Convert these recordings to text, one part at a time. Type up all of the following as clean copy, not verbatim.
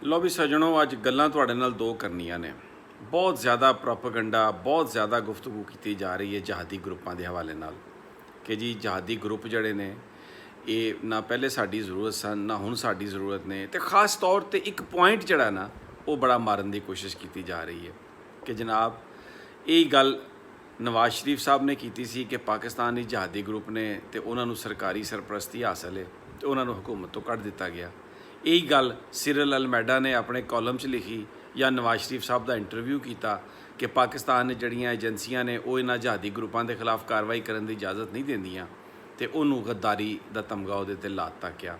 ਲਓ ਵੀ ਸੱਜਣੋ, ਅੱਜ ਗੱਲਾਂ ਤੁਹਾਡੇ ਨਾਲ ਦੋ ਕਰਨੀਆਂ ਨੇ। ਬਹੁਤ ਜ਼ਿਆਦਾ ਪ੍ਰੋਪੇਗੈਂਡਾ, ਬਹੁਤ ਜ਼ਿਆਦਾ ਗੁਫ਼ਤਗੂ ਕੀਤੀ ਜਾ ਰਹੀ ਹੈ ਜਹਾਦੀ ਗਰੁੱਪਾਂ ਦੇ ਹਵਾਲੇ ਨਾਲ ਕਿ ਜੀ ਜਹਾਦੀ ਗਰੁੱਪ ਜਿਹੜੇ ਨੇ ਇਹ ਨਾ ਪਹਿਲੇ ਸਾਡੀ ਜ਼ਰੂਰਤ ਸਨ, ਨਾ ਹੁਣ ਸਾਡੀ ਜ਼ਰੂਰਤ ਨੇ। ਅਤੇ ਖ਼ਾਸ ਤੌਰ 'ਤੇ ਇੱਕ ਪੁਆਇੰਟ ਜਿਹੜਾ ਨਾ ਉਹ ਬੜਾ ਮਾਰਨ ਦੀ ਕੋਸ਼ਿਸ਼ ਕੀਤੀ ਜਾ ਰਹੀ ਹੈ ਕਿ ਜਨਾਬ ਇਹ ਗੱਲ ਨਵਾਜ਼ ਸ਼ਰੀਫ ਸਾਹਿਬ ਨੇ ਕੀਤੀ ਸੀ ਕਿ ਪਾਕਿਸਤਾਨੀ ਜਹਾਦੀ ਗਰੁੱਪ ਨੇ ਅਤੇ ਉਹਨਾਂ ਨੂੰ ਸਰਕਾਰੀ ਸਰਪ੍ਰਸਤੀ ਹਾਸਲ ਹੈ ਅਤੇ ਉਹਨਾਂ ਨੂੰ ਹਕੂਮਤ ਤੋਂ ਕੱਢ ਦਿੱਤਾ ਗਿਆ। ਇਹੀ ਗੱਲ ਸਿਰਲ ਅਲਮੈਡਾ ਨੇ ਆਪਣੇ ਕਾਲਮ 'ਚ ਲਿਖੀ ਜਾਂ ਨਵਾਜ਼ ਸ਼ਰੀਫ ਸਾਹਿਬ ਦਾ ਇੰਟਰਵਿਊ ਕੀਤਾ ਕਿ ਪਾਕਿਸਤਾਨ ਨੇ ਜਿਹੜੀਆਂ ਏਜੰਸੀਆਂ ਨੇ ਉਹ ਇਹਨਾਂ ਜਹਾਦੀ ਗਰੁੱਪਾਂ ਦੇ ਖਿਲਾਫ ਕਾਰਵਾਈ ਕਰਨ ਦੀ ਇਜਾਜ਼ਤ ਨਹੀਂ ਦਿੰਦੀਆਂ ਅਤੇ ਉਹਨੂੰ ਗੱਦਾਰੀ ਦਾ ਤਮਗਾ ਉਹਦੇ 'ਤੇ ਲਾ ਦਿੱਤਾ ਗਿਆ।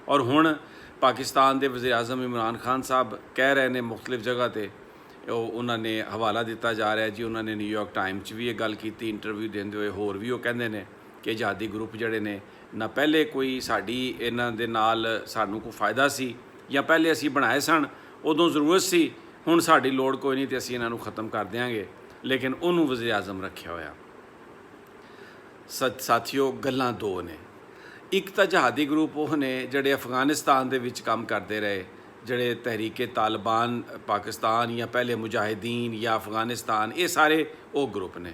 ਔਰ ਹੁਣ ਪਾਕਿਸਤਾਨ ਦੇ ਵਜ਼ੀਰ ਆਜ਼ਮ ਇਮਰਾਨ ਖਾਨ ਸਾਹਿਬ ਕਹਿ ਰਹੇ ਨੇ ਮੁਖਤਲਿਫ ਜਗ੍ਹਾ 'ਤੇ, ਉਹਨਾਂ ਨੇ ਹਵਾਲਾ ਦਿੱਤਾ ਜਾ ਰਿਹਾ ਜੀ, ਉਹਨਾਂ ਨੇ ਨਿਊਯਾਰਕ ਟਾਈਮ 'ਚ ਵੀ ਇਹ ਗੱਲ ਕੀਤੀ ਇੰਟਰਵਿਊ ਦਿੰਦੇ ਹੋਏ। ਹੋਰ ਵੀ ਉਹ ਕਹਿੰਦੇ ਨੇ ਕਿ ਜਹਾਦੀ ਗਰੁੱਪ ਜਿਹੜੇ ਨੇ ਨਾ ਪਹਿਲੇ ਕੋਈ ਸਾਡੀ ਇਹਨਾਂ ਦੇ ਨਾਲ ਸਾਨੂੰ ਕੋਈ ਫਾਇਦਾ ਸੀ ਜਾਂ ਪਹਿਲੇ ਅਸੀਂ ਬਣਾਏ ਸਨ, ਉਦੋਂ ਜ਼ਰੂਰਤ ਸੀ, ਹੁਣ ਸਾਡੀ ਲੋੜ ਕੋਈ ਨਹੀਂ ਅਤੇ ਅਸੀਂ ਇਹਨਾਂ ਨੂੰ ਖ਼ਤਮ ਕਰ ਦਿਆਂਗੇ। ਲੇਕਿਨ ਉਹਨੂੰ ਵਜ਼ੀਰ ਆਜ਼ਮ ਰੱਖਿਆ ਹੋਇਆ। ਸਾਥੀਓ, ਗੱਲਾਂ ਦੋ ਨੇ। ਇੱਕ ਤਾਂ ਜਹਾਦੀ ਗਰੁੱਪ ਉਹ ਨੇ ਜਿਹੜੇ ਅਫਗਾਨਿਸਤਾਨ ਦੇ ਵਿੱਚ ਕੰਮ ਕਰਦੇ ਰਹੇ, ਜਿਹੜੇ ਤਹਿਰੀਕੇ ਤਾਲਿਬਾਨ ਪਾਕਿਸਤਾਨ ਜਾਂ ਪਹਿਲੇ ਮੁਜਾਹਿਦੀਨ ਜਾਂ ਅਫਗਾਨਿਸਤਾਨ, ਇਹ ਸਾਰੇ ਉਹ ਗਰੁੱਪ ਨੇ।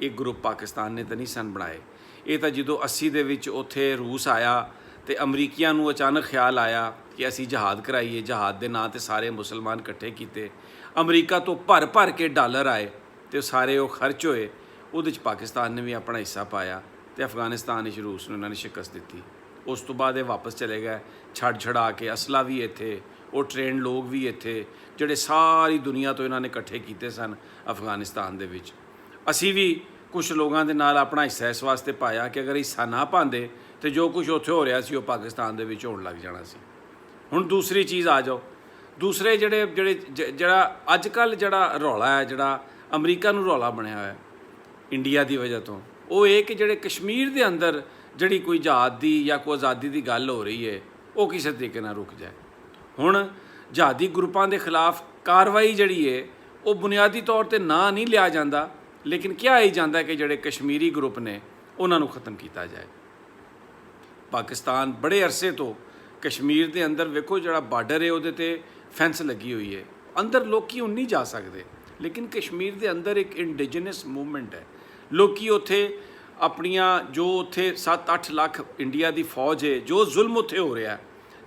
ਇਹ ਗਰੁੱਪ ਪਾਕਿਸਤਾਨ ਨੇ ਤਾਂ ਨਹੀਂ ਸਨ ਬਣਾਏ। ਇਹ ਤਾਂ ਜਦੋਂ 80 ਦੇ ਵਿੱਚ ਉੱਥੇ ਰੂਸ ਆਇਆ ਅਤੇ ਅਮਰੀਕੀਆਂ ਨੂੰ ਅਚਾਨਕ ਖਿਆਲ ਆਇਆ ਕਿ ਅਸੀਂ ਜਹਾਦ ਕਰਾਈਏ, ਜਹਾਦ ਦੇ ਨਾਂ 'ਤੇ ਸਾਰੇ ਮੁਸਲਮਾਨ ਇਕੱਠੇ ਕੀਤੇ, ਅਮਰੀਕਾ ਤੋਂ ਭਰ ਭਰ ਕੇ ਡਾਲਰ ਆਏ ਅਤੇ ਸਾਰੇ ਉਹ ਖਰਚ ਹੋਏ। ਉਹਦੇ 'ਚ ਪਾਕਿਸਤਾਨ ਨੇ ਵੀ ਆਪਣਾ ਹਿੱਸਾ ਪਾਇਆ ਅਤੇ ਅਫਗਾਨਿਸਤਾਨ ਵਿੱਚ ਰੂਸ ਨੂੰ ਇਹਨਾਂ ਨੇ ਸ਼ਿਕਸਤ ਦਿੱਤੀ। ਉਸ ਤੋਂ ਬਾਅਦ ਇਹ ਵਾਪਸ ਚਲੇ ਗਏ, ਛੱਡ ਛੜਾ ਕੇ ਅਸਲਾ ਵੀ ਇੱਥੇ, ਉਹ ਟ੍ਰੇਨਡ ਲੋਕ ਵੀ ਇੱਥੇ, ਜਿਹੜੇ ਸਾਰੀ ਦੁਨੀਆ ਤੋਂ ਇਹਨਾਂ ਨੇ ਇਕੱਠੇ ਕੀਤੇ ਸਨ ਅਫਗਾਨਿਸਤਾਨ ਦੇ ਵਿੱਚ। ਅਸੀਂ ਵੀ ਕੁਛ ਲੋਕਾਂ ਦੇ ਨਾਲ ਆਪਣਾ ਹਿੱਸਾ ਇਸ ਵਾਸਤੇ ਪਾਇਆ ਕਿ ਅਗਰ ਹਿੱਸਾ ਨਾ ਪਾਉਂਦੇ ਤਾਂ ਜੋ ਕੁਛ ਉੱਥੇ ਹੋ ਰਿਹਾ ਸੀ ਉਹ ਪਾਕਿਸਤਾਨ ਦੇ ਵਿੱਚ ਹੋਣ ਲੱਗ ਜਾਣਾ ਸੀ। ਹੁਣ ਦੂਸਰੀ ਚੀਜ਼ ਆ ਜਾਓ, ਦੂਸਰੇ ਜਿਹੜਾ ਅੱਜ ਕੱਲ੍ਹ ਜਿਹੜਾ ਰੌਲਾ ਹੈ, ਜਿਹੜਾ ਅਮਰੀਕਾ ਨੂੰ ਰੌਲਾ ਬਣਿਆ ਹੋਇਆ ਇੰਡੀਆ ਦੀ ਵਜ੍ਹਾ ਤੋਂ, ਉਹ ਇਹ ਕਿ ਜਿਹੜੇ ਕਸ਼ਮੀਰ ਦੇ ਅੰਦਰ ਜਿਹੜੀ ਕੋਈ ਜਹਾਦ ਦੀ ਜਾਂ ਕੋਈ ਆਜ਼ਾਦੀ ਦੀ ਗੱਲ ਹੋ ਰਹੀ ਹੈ ਉਹ ਕਿਸੇ ਤਰੀਕੇ ਨਾਲ ਰੁਕ ਜਾਏ। ਹੁਣ ਜਹਾਦੀ ਗਰੁੱਪਾਂ ਦੇ ਖਿਲਾਫ ਕਾਰਵਾਈ ਜਿਹੜੀ ਹੈ ਉਹ ਬੁਨਿਆਦੀ ਤੌਰ 'ਤੇ ਨਾਂ ਨਹੀਂ ਲਿਆ ਜਾਂਦਾ, ਲੇਕਿਨ ਕਿਹਾ ਹੀ ਜਾਂਦਾ ਕਿ ਜਿਹੜੇ ਕਸ਼ਮੀਰੀ ਗਰੁੱਪ ਨੇ ਉਹਨਾਂ ਨੂੰ ਖ਼ਤਮ ਕੀਤਾ ਜਾਏ। ਪਾਕਿਸਤਾਨ ਬੜੇ ਅਰਸੇ ਤੋਂ ਕਸ਼ਮੀਰ ਦੇ ਅੰਦਰ ਵੇਖੋ ਜਿਹੜਾ ਬਾਰਡਰ ਹੈ ਉਹਦੇ 'ਤੇ ਫੈਂਸ ਲੱਗੀ ਹੋਈ ਹੈ, ਅੰਦਰ ਲੋਕੀ ਹੁਣ ਨਹੀਂ ਜਾ ਸਕਦੇ। ਲੇਕਿਨ ਕਸ਼ਮੀਰ ਦੇ ਅੰਦਰ ਇੱਕ ਇੰਡੀਜਨਸ ਮੂਵਮੈਂਟ ਹੈ। ਲੋਕੀ ਉੱਥੇ ਆਪਣੀਆਂ ਜੋ ਉੱਥੇ 7-8 ਲੱਖ ਇੰਡੀਆ ਦੀ ਫੌਜ ਹੈ, ਜੋ ਜ਼ੁਲਮ ਉੱਥੇ ਹੋ ਰਿਹਾ,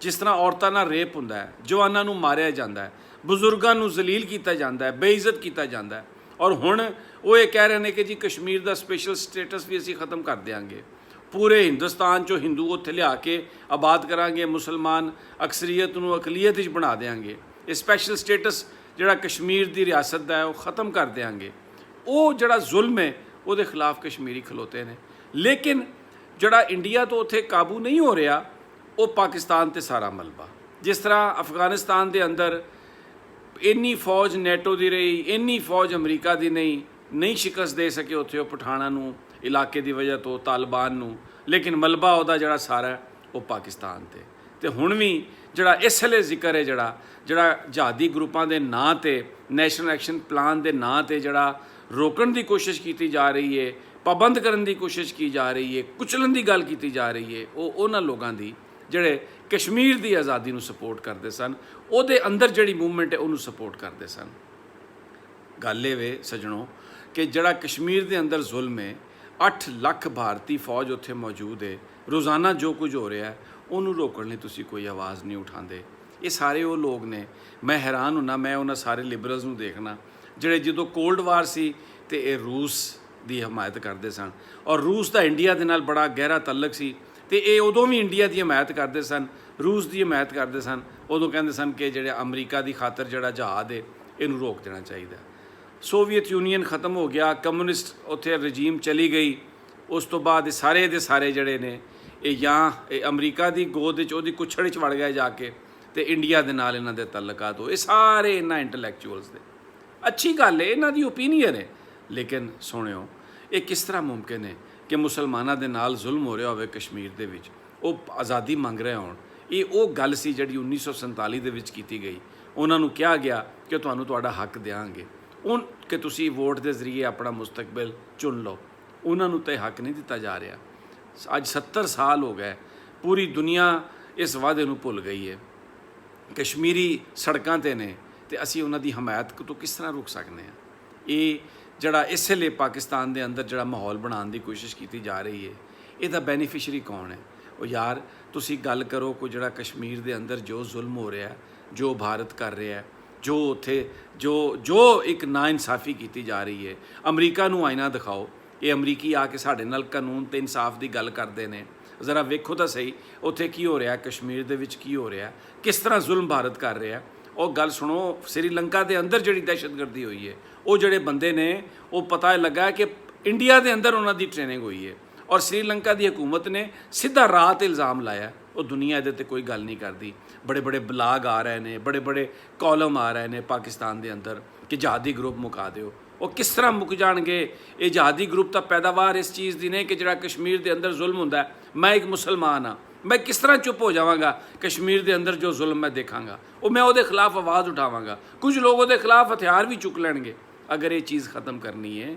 ਜਿਸ ਤਰ੍ਹਾਂ ਔਰਤਾਂ ਨਾਲ ਰੇਪ ਹੁੰਦਾ ਹੈ, ਜਵਾਨਾਂ ਨੂੰ ਮਾਰਿਆ ਜਾਂਦਾ ਹੈ, ਬਜ਼ੁਰਗਾਂ ਨੂੰ ਜ਼ਲੀਲ ਕੀਤਾ ਜਾਂਦਾ ਹੈ, ਬੇਇੱਜ਼ਤ ਕੀਤਾ ਜਾਂਦਾ ਹੈ। ਔਰ ਹੁਣ ਉਹ ਇਹ ਕਹਿ ਰਹੇ ਨੇ ਕਿ ਜੀ ਕਸ਼ਮੀਰ ਦਾ ਸਪੈਸ਼ਲ ਸਟੇਟਸ ਵੀ ਅਸੀਂ ਖ਼ਤਮ ਕਰ ਦਿਆਂਗੇ, ਪੂਰੇ ਹਿੰਦੁਸਤਾਨ 'ਚੋਂ ਹਿੰਦੂ ਉੱਥੇ ਲਿਆ ਕੇ ਆਬਾਦ ਕਰਾਂਗੇ, ਮੁਸਲਮਾਨ ਅਕਸਰੀਅਤ ਨੂੰ ਅਕਲੀਅਤ ਵਿੱਚ ਬਣਾ ਦਿਆਂਗੇ, ਇਹ ਸਪੈਸ਼ਲ ਸਟੇਟਸ ਜਿਹੜਾ ਕਸ਼ਮੀਰ ਦੀ ਰਿਆਸਤ ਦਾ ਹੈ ਉਹ ਖ਼ਤਮ ਕਰ ਦਿਆਂਗੇ। ਉਹ ਜਿਹੜਾ ਜ਼ੁਲਮ ਹੈ ਉਹਦੇ ਖਿਲਾਫ ਕਸ਼ਮੀਰੀ ਖਲੋਤੇ ਨੇ। ਲੇਕਿਨ ਜਿਹੜਾ ਇੰਡੀਆ ਤੋਂ ਉੱਥੇ ਕਾਬੂ ਨਹੀਂ ਹੋ ਰਿਹਾ ਉਹ ਪਾਕਿਸਤਾਨ 'ਤੇ ਸਾਰਾ ਮਲਬਾ। ਜਿਸ ਤਰ੍ਹਾਂ ਅਫਗਾਨਿਸਤਾਨ ਦੇ ਅੰਦਰ ਇੰਨੀ ਫੌਜ ਨੈਟੋ ਦੀ ਰਹੀ, ਇੰਨੀ ਫੌਜ ਅਮਰੀਕਾ ਦੀ ਨਹੀਂ ਸ਼ਿਕਸਤ ਦੇ ਸਕੇ ਉੱਥੇ ਉਹ ਪਠਾਨਾਂ ਨੂੰ, ਇਲਾਕੇ ਦੀ ਵਜ੍ਹਾ ਤੋਂ ਤਾਲਿਬਾਨ ਨੂੰ, ਲੇਕਿਨ ਮਲਬਾ ਉਹਦਾ ਜਿਹੜਾ ਸਾਰਾ ਉਹ ਪਾਕਿਸਤਾਨ 'ਤੇ। ਅਤੇ ਹੁਣ ਵੀ ਜਿਹੜਾ ਇਸ ਵੇਲੇ ਜ਼ਿਕਰ ਹੈ ਜਿਹੜਾ ਜਹਾਦੀ ਗਰੁੱਪਾਂ ਦੇ ਨਾਂ 'ਤੇ ਨੈਸ਼ਨਲ ਐਕਸ਼ਨ ਪਲਾਨ ਦੇ ਨਾਂ 'ਤੇ ਜਿਹੜਾ ਰੋਕਣ ਦੀ ਕੋਸ਼ਿਸ਼ ਕੀਤੀ ਜਾ ਰਹੀ ਹੈ, ਪਾਬੰਦ ਕਰਨ ਦੀ ਕੋਸ਼ਿਸ਼ ਕੀ ਜਾ ਰਹੀ ਹੈ, ਕੁਚਲਣ ਦੀ ਗੱਲ ਕੀਤੀ ਜਾ ਰਹੀ ਹੈ, ਉਹ ਉਹਨਾਂ ਲੋਕਾਂ ਦੀ ਜਿਹੜੇ ਕਸ਼ਮੀਰ ਦੀ ਆਜ਼ਾਦੀ ਨੂੰ ਸਪੋਰਟ ਕਰਦੇ ਸਨ, ਉਹਦੇ ਅੰਦਰ ਜਿਹੜੀ ਮੂਵਮੈਂਟ ਹੈ ਉਹਨੂੰ ਸਪੋਰਟ ਕਰਦੇ ਸਨ। ਗੱਲ ਇਹ ਵੇ ਸੱਜਣੋ ਕਿ ਜਿਹੜਾ ਕਸ਼ਮੀਰ ਦੇ ਅੰਦਰ ਜ਼ੁਲਮ ਹੈ, 8 ਲੱਖ ਭਾਰਤੀ ਫੌਜ ਉੱਥੇ ਮੌਜੂਦ ਹੈ, ਰੋਜ਼ਾਨਾ ਜੋ ਕੁਝ ਹੋ ਰਿਹਾ ਉਹਨੂੰ ਰੋਕਣ ਲਈ ਤੁਸੀਂ ਕੋਈ ਆਵਾਜ਼ ਨਹੀਂ ਉਠਾਉਂਦੇ। ਇਹ ਸਾਰੇ ਉਹ ਲੋਕ ਨੇ, ਮੈਂ ਹੈਰਾਨ ਹੁੰਨਾ, ਮੈਂ ਉਹਨਾਂ ਸਾਰੇ ਲਿਬਰਲਸ ਨੂੰ ਦੇਖਣਾ ਜਿਹੜੇ ਜਦੋਂ ਕੋਲਡ ਵਾਰ ਸੀ ਅਤੇ ਇਹ ਰੂਸ ਦੀ ਹਮਾਇਤ ਕਰਦੇ ਸਨ, ਔਰ ਰੂਸ ਦਾ ਇੰਡੀਆ ਦੇ ਨਾਲ ਬੜਾ ਗਹਿਰਾ ਤਾਲੁਕ ਸੀ ਅਤੇ ਇਹ ਉਦੋਂ ਵੀ ਇੰਡੀਆ ਦੀ ਹਮਾਇਤ ਕਰਦੇ ਸਨ, ਰੂਸ ਦੀ ਹਮਾਇਤ ਕਰਦੇ ਸਨ। ਉਦੋਂ ਕਹਿੰਦੇ ਸਨ ਕਿ ਜਿਹੜੇ ਅਮਰੀਕਾ ਦੀ ਖਾਤਰ ਜਿਹੜਾ ਜਹਾਦ ਹੈ ਇਹਨੂੰ ਰੋਕ ਦੇਣਾ ਚਾਹੀਦਾ। ਸੋਵੀਅਤ ਯੂਨੀਅਨ ਖ਼ਤਮ ਹੋ ਗਿਆ, ਕਮਿਊਨਿਸਟ ਉੱਥੇ ਰਜੀਮ ਚਲੀ ਗਈ, ਉਸ ਤੋਂ ਬਾਅਦ ਇਹ ਸਾਰੇ ਦੇ ਸਾਰੇ ਜਿਹੜੇ ਨੇ ਇਹ ਜਾਂ ਇਹ ਅਮਰੀਕਾ ਦੀ ਗੋਦ ਵਿੱਚ ਉਹਦੀ ਕੁੱਛੜ 'ਚ ਵੜ ਗਏ ਜਾ ਕੇ, ਅਤੇ ਇੰਡੀਆ ਦੇ ਨਾਲ ਇਹਨਾਂ ਦੇ ਤਾਲੁਕਾਤ ਹੋਏ। ਇਹ ਸਾਰੇ ਇਹਨਾਂ ਇੰਟਲੈਕਚੁਅਲਸ ਦੇ। ਅੱਛੀ ਗੱਲ ਹੈ, ਇਹਨਾਂ ਦੀ ਓਪੀਨੀਅਨ ਹੈ, ਲੇਕਿਨ ਸੁਣਿਓ ਇਹ ਕਿਸ ਤਰ੍ਹਾਂ ਮੁਮਕਿਨ ਹੈ ਕਿ ਮੁਸਲਮਾਨਾਂ ਦੇ ਨਾਲ ਜ਼ੁਲਮ ਹੋ ਰਿਹਾ ਹੋਵੇ ਕਸ਼ਮੀਰ ਦੇ ਵਿੱਚ, ਉਹ ਆਜ਼ਾਦੀ ਮੰਗ ਰਹੇ ਹੋਣ। ਇਹ ਉਹ ਗੱਲ ਸੀ ਜਿਹੜੀ 1947 ਦੇ ਵਿੱਚ ਕੀਤੀ ਗਈ। ਉਹਨਾਂ ਨੂੰ ਕਿਹਾ ਗਿਆ ਕਿ ਤੁਹਾਨੂੰ ਤੁਹਾਡਾ ਹੱਕ ਦਿਆਂਗੇ, ਕਿ ਤੁਸੀਂ ਵੋਟ ਦੇ ਜ਼ਰੀਏ ਆਪਣਾ ਮੁਸਤਕਬਲ ਚੁਣ ਲਓ। ਉਹਨਾਂ ਨੂੰ ਤਾਂ ਹੱਕ ਨਹੀਂ ਦਿੱਤਾ ਜਾ ਰਿਹਾ। ਅੱਜ 70 ਸਾਲ ਹੋ ਗਏ, ਪੂਰੀ ਦੁਨੀਆ ਇਸ ਵਾਅਦੇ ਨੂੰ ਭੁੱਲ ਗਈ ਹੈ। ਕਸ਼ਮੀਰੀ ਸੜਕਾਂ 'ਤੇ ਨੇ ਤੇ ਅਸੀਂ ਉਹਨਾਂ ਦੀ ਹਮਾਇਤ ਤੋਂ ਕਿਸ ਤਰ੍ਹਾਂ ਰੁਕ ਸਕਦੇ ਹਾਂ? ਇਹ ਜਿਹੜਾ ਇਸ ਵੇਲੇ ਪਾਕਿਸਤਾਨ ਦੇ ਅੰਦਰ ਜਿਹੜਾ ਮਾਹੌਲ ਬਣਾਉਣ ਦੀ ਕੋਸ਼ਿਸ਼ ਕੀਤੀ ਜਾ ਰਹੀ ਹੈ, ਇਹਦਾ ਬੈਨੀਫੀਸ਼ਰੀ ਕੌਣ ਹੈ? ਉਹ ਯਾਰ ਤੁਸੀਂ ਗੱਲ ਕਰੋ ਕੋਈ ਜਿਹੜਾ ਕਸ਼ਮੀਰ ਦੇ ਅੰਦਰ ਜੋ ਜ਼ੁਲਮ ਹੋ ਰਿਹਾ, ਜੋ ਭਾਰਤ ਕਰ ਰਿਹਾ, ਜੋ ਉੱਥੇ ਜੋ ਇੱਕ ਨਾਇਨਸਾਫੀ ਕੀਤੀ ਜਾ ਰਹੀ ਹੈ, ਅਮਰੀਕਾ ਨੂੰ ਆਇਨਾ ਦਿਖਾਓ। ਇਹ ਅਮਰੀਕੀ ਆ ਕੇ ਸਾਡੇ ਨਾਲ ਕਾਨੂੰਨ ਤੇ ਇਨਸਾਫ ਦੀ ਗੱਲ ਕਰਦੇ ਨੇ। ਜ਼ਰਾ ਵੇਖੋ ਤਾਂ ਸਹੀ ਉੱਥੇ ਕੀ ਹੋ ਰਿਹਾ, ਕਸ਼ਮੀਰ ਦੇ ਵਿੱਚ ਕੀ ਹੋ ਰਿਹਾ, ਕਿਸ ਤਰ੍ਹਾਂ ਜ਼ੁਲਮ ਭਾਰਤ ਕਰ ਰਿਹਾ। ਉਹ ਗੱਲ ਸੁਣੋ, ਸ੍ਰੀਲੰਕਾ ਦੇ ਅੰਦਰ ਜਿਹੜੀ ਦਹਿਸ਼ਤਗਰਦੀ ਹੋਈ ਹੈ, ਉਹ ਜਿਹੜੇ ਬੰਦੇ ਨੇ ਉਹ ਪਤਾ ਲੱਗਾ ਕਿ ਇੰਡੀਆ ਦੇ ਅੰਦਰ ਉਹਨਾਂ ਦੀ ਟ੍ਰੇਨਿੰਗ ਹੋਈ ਹੈ ਔਰ ਸ੍ਰੀਲੰਕਾ ਦੀ ਹਕੂਮਤ ਨੇ ਸਿੱਧਾ ਰਾਹ 'ਤੇ ਇਲਜ਼ਾਮ ਲਾਇਆ। ਉਹ ਦੁਨੀਆ ਇਹਦੇ 'ਤੇ ਕੋਈ ਗੱਲ ਨਹੀਂ ਕਰਦੀ। ਬੜੇ ਬੜੇ ਬਲਾਗ ਆ ਰਹੇ ਨੇ, ਬੜੇ ਬੜੇ ਕਾਲਮ ਆ ਰਹੇ ਨੇ ਪਾਕਿਸਤਾਨ ਦੇ ਅੰਦਰ ਕਿ ਜਹਾਦੀ ਗਰੁੱਪ ਮੁਕਾ ਦਿਓ। ਉਹ ਕਿਸ ਤਰ੍ਹਾਂ ਮੁੱਕ ਜਾਣਗੇ? ਇਹ ਜਹਾਦੀ ਗਰੁੱਪ ਤਾਂ ਪੈਦਾਵਾਰ ਇਸ ਚੀਜ਼ ਦੀ ਨੇ ਕਿ ਜਿਹੜਾ ਕਸ਼ਮੀਰ ਦੇ ਅੰਦਰ ਜ਼ੁਲਮ ਹੁੰਦਾ ਹੈ। ਮੈਂ ਇੱਕ ਮੁਸਲਮਾਨ ਹਾਂ, ਮੈਂ ਕਿਸ ਤਰ੍ਹਾਂ ਚੁੱਪ ਹੋ ਜਾਵਾਂਗਾ? ਕਸ਼ਮੀਰ ਦੇ ਅੰਦਰ ਜੋ ਜ਼ੁਲਮ ਮੈਂ ਦੇਖਾਂਗਾ ਉਹ ਮੈਂ ਉਹਦੇ ਖਿਲਾਫ ਆਵਾਜ਼ ਉਠਾਵਾਂਗਾ। ਕੁਝ ਲੋਕ ਉਹਦੇ ਖਿਲਾਫ ਹਥਿਆਰ ਵੀ ਚੁੱਕ ਲੈਣਗੇ। ਅਗਰ ਇਹ ਚੀਜ਼ ਖਤਮ ਕਰਨੀ ਹੈ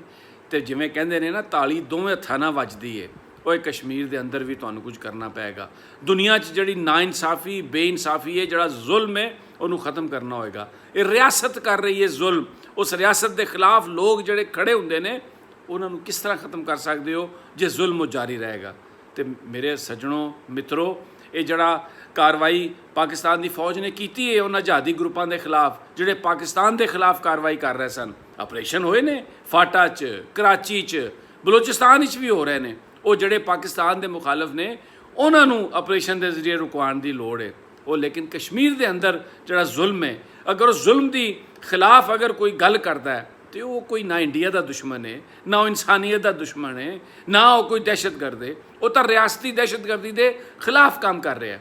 ਤੇ ਜਿਵੇਂ ਕਹਿੰਦੇ ਨੇ ਨਾ, ਤਾਲੀ ਦੋਵੇਂ ਹੱਥਾਂ ਨਾਲ ਵੱਜਦੀ ਹੈ। ਉਹ ਕਸ਼ਮੀਰ ਦੇ ਅੰਦਰ ਵੀ ਤੁਹਾਨੂੰ ਕੁਝ ਕਰਨਾ ਪਏਗਾ। ਦੁਨੀਆ 'ਚ ਜਿਹੜੀ ਨਾਇਨਸਾਫੀ, ਬੇਇਨਸਾਫੀ ਹੈ, ਜਿਹੜਾ ਜ਼ੁਲਮ ਹੈ, ਉਹਨੂੰ ਖਤਮ ਕਰਨਾ ਹੋਏਗਾ। ਇਹ ਰਿਆਸਤ ਕਰ ਰਹੀ ਹੈ ਜ਼ੁਲਮ। ਉਸ ਰਿਆਸਤ ਦੇ ਖਿਲਾਫ ਲੋਕ ਜਿਹੜੇ ਖੜੇ ਹੁੰਦੇ ਨੇ, ਉਹਨਾਂ ਨੂੰ ਕਿਸ ਤਰ੍ਹਾਂ ਖਤਮ ਕਰ ਸਕਦੇ ਹੋ ਜੇ ਜ਼ੁਲਮ ਉਹ ਜਾਰੀ ਰਹੇਗਾ? ਤੇ ਮੇਰੇ ਸੱਜਣੋ, ਮਿੱਤਰੋ, ਇਹ ਜਿਹੜਾ ਕਾਰਵਾਈ ਪਾਕਿਸਤਾਨ ਦੀ ਫੌਜ ਨੇ ਕੀਤੀ ਹੈ ਉਹਨਾਂ ਜਹਾਦੀ ਗਰੁੱਪਾਂ ਦੇ ਖਿਲਾਫ ਜਿਹੜੇ ਪਾਕਿਸਤਾਨ ਦੇ ਖਿਲਾਫ ਕਾਰਵਾਈ ਕਰ ਰਹੇ ਸਨ, ਆਪਰੇਸ਼ਨ ਹੋਏ ਨੇ ਫਾਟਾ 'ਚ, ਕਰਾਚੀ 'ਚ, ਬਲੋਚਿਸਤਾਨ 'ਚ ਵੀ ਹੋ ਰਹੇ ਨੇ। ਉਹ ਜਿਹੜੇ ਪਾਕਿਸਤਾਨ ਦੇ ਮੁਖਾਲਫ ਨੇ ਉਹਨਾਂ ਨੂੰ ਆਪਰੇਸ਼ਨ ਦੇ ਜ਼ਰੀਏ ਰੁਕਵਾਉਣ ਦੀ ਲੋੜ ਹੈ। ਉਹ ਲੇਕਿਨ ਕਸ਼ਮੀਰ ਦੇ ਅੰਦਰ ਜਿਹੜਾ ਜ਼ੁਲਮ ਹੈ, ਅਗਰ ਉਸ ਜ਼ੁਲਮ ਦੀ ਖਿਲਾਫ ਅਗਰ ਕੋਈ ਗੱਲ ਕਰਦਾ ਹੈ ਤੇ ਉਹ ਕੋਈ ਨਾ ਇੰਡੀਆ ਦਾ ਦੁਸ਼ਮਣ ਹੈ, ਨਾ ਉਹ ਇਨਸਾਨੀਅਤ ਦਾ ਦੁਸ਼ਮਣ ਹੈ, ਨਾ ਉਹ ਕੋਈ ਦਹਿਸ਼ਤਗਰਦ ਹੈ। ਉਹ ਤਾਂ ਰਿਆਸਤੀ ਦਹਿਸ਼ਤਗਰਦੀ ਦੇ ਖਿਲਾਫ ਕੰਮ ਕਰ ਰਿਹਾ।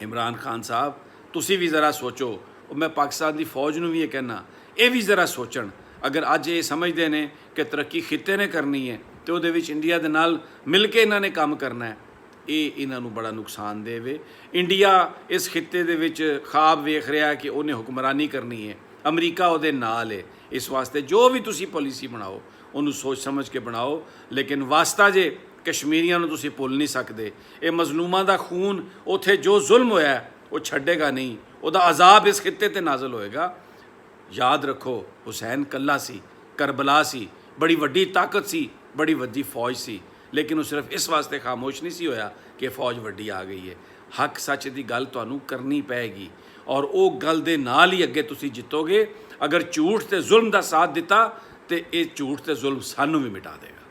ਇਮਰਾਨ ਖਾਨ ਸਾਹਿਬ, ਤੁਸੀਂ ਵੀ ਜ਼ਰਾ ਸੋਚੋ। ਮੈਂ ਪਾਕਿਸਤਾਨ ਦੀ ਫੌਜ ਨੂੰ ਵੀ ਇਹ ਕਹਿਣਾ, ਇਹ ਵੀ ਜ਼ਰਾ ਸੋਚਣ। ਅਗਰ ਅੱਜ ਇਹ ਸਮਝਦੇ ਨੇ ਕਿ ਤਰੱਕੀ ਖਿੱਤੇ ਨੇ ਕਰਨੀ ਹੈ ਤੇ ਉਹਦੇ ਵਿੱਚ ਇੰਡੀਆ ਦੇ ਨਾਲ ਮਿਲ ਕੇ ਇਹਨਾਂ ਨੇ ਕੰਮ ਕਰਨਾ ਹੈ, ਇਹ ਇਹਨਾਂ ਨੂੰ ਬੜਾ ਨੁਕਸਾਨ ਦੇਵੇ। ਇੰਡੀਆ ਇਸ ਖਿੱਤੇ ਦੇ ਵਿੱਚ ਖਾਬ ਵੇਖ ਰਿਹਾ ਕਿ ਉਹਨੇ ਹੁਕਮਰਾਨੀ ਕਰਨੀ ਹੈ, ਅਮਰੀਕਾ ਉਹਦੇ ਨਾਲ ਹੈ। ਇਸ ਵਾਸਤੇ ਜੋ ਵੀ ਤੁਸੀਂ ਪਾਲਿਸੀ ਬਣਾਓ ਉਹਨੂੰ ਸੋਚ ਸਮਝ ਕੇ ਬਣਾਓ। ਲੇਕਿਨ ਵਾਸਤਾ ਜੇ ਕਸ਼ਮੀਰੀਆਂ ਨੂੰ ਤੁਸੀਂ ਭੁੱਲ ਨਹੀਂ ਸਕਦੇ। ਇਹ ਮਜ਼ਲੂਮਾਂ ਦਾ ਖੂਨ, ਉੱਥੇ ਜੋ ਜ਼ੁਲਮ ਹੋਇਆ ਉਹ ਛੱਡੇਗਾ ਨਹੀਂ। ਉਹਦਾ ਅਜ਼ਾਬ ਇਸ ਖਿੱਤੇ 'ਤੇ ਨਾਜ਼ਲ ਹੋਏਗਾ। ਯਾਦ ਰੱਖੋ, ਹੁਸੈਨ ਕੱਲਾ ਸੀ, ਕਰਬਲਾ ਸੀ, ਬੜੀ ਵੱਡੀ ਤਾਕਤ ਸੀ, ਬੜੀ ਵੱਡੀ ਫੌਜ ਸੀ, ਲੇਕਿਨ ਉਹ ਸਿਰਫ ਇਸ ਵਾਸਤੇ ਖਾਮੋਸ਼ ਨਹੀਂ ਸੀ ਹੋਇਆ ਕਿ ਫੌਜ ਵੱਡੀ ਆ ਗਈ ਹੈ। ਹੱਕ ਸੱਚ ਦੀ ਗੱਲ ਤੁਹਾਨੂੰ ਕਰਨੀ ਪਏਗੀ ਔਰ ਉਹ ਗੱਲ ਦੇ ਨਾਲ ਹੀ ਅੱਗੇ ਤੁਸੀਂ ਜਿੱਤੋਗੇ। ਅਗਰ ਝੂਠ ਤੇ ਜ਼ੁਲਮ ਦਾ ਸਾਥ ਦਿੱਤਾ ਤੇ ਇਹ ਝੂਠ ਤੇ ਜ਼ੁਲਮ ਸਾਨੂੰ ਵੀ ਮਿਟਾ ਦੇਗਾ।